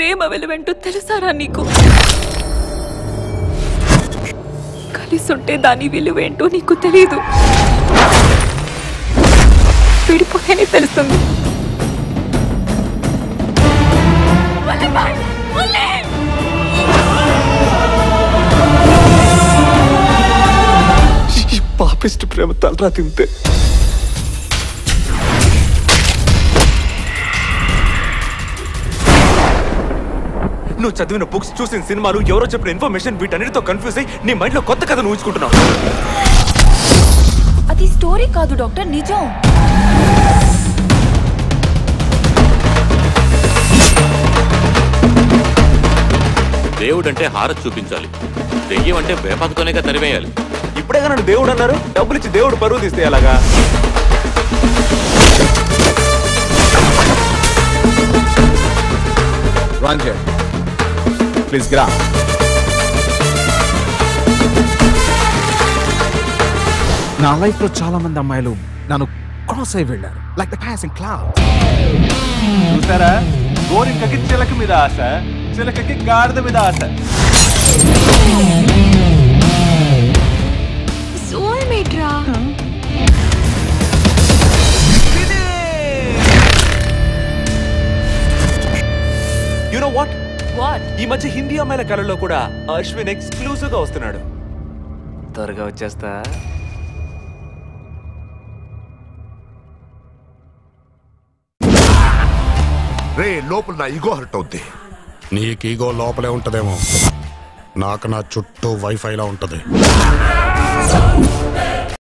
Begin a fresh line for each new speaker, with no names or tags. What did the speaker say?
ప్రేమ విలువేంటో తెలుసారా నీకు? కలిసుంటే దాని విలువేంటో నీకు తెలీదు, విడిపోతేనే తెలుస్తుంది.
పాపిస్ట్ ప్రేమ తలరా తింటే నువ్వు చదివిన బుక్స్, చూసిన సినిమాలు, ఎవరో చెప్పిన ఇన్ఫర్మేషన్, వీటన్నిటితో కన్ఫ్యూజ్ అయ్యి నీ మైండ్ లో కొత్త కథను ఊహించుకుంటున్నావు.
అది స్టోరీ కాదు డాక్టర్, నిజం.
దేవుడు అంటే హారతి చూపించాలి, దెయ్యం అంటే వేపకతోనే తరివేయాలి.
ఇప్పుడే నన్ను దేవుడు అన్నారు, డబ్బులు ఇచ్చి దేవుడు పరువు తీస్తే అలాగా? ప్లీజ్ రా.
నా లైఫ్ లో చాలా మంది అమ్మాయిలు నన్ను క్రాస్ అయి వెళ్ళారు, లైక్ ద పాసింగ్ క్లౌడ్.
చూసారా, గోరింకకి చిలక మీద ఆశ, చిలకకి గాడిద మీద ఆశ.
సోల్మేట్ రా.
You know what?
వాట్?
ఈ మధ్య హిందీ అమ్మాయిల కళల్లో కూడా అశ్విన్ ఎక్స్క్లూజివ్ గా వస్తున్నాడు. త్వరగా వచ్చేస్తా.
రే, లోపల నా ఈగో హర్ట్ అవుద్ది.
నీకు ఈగో లోపలే ఉంటదేమో, నాకు నా చుట్టూ వైఫైలా ఉంటది.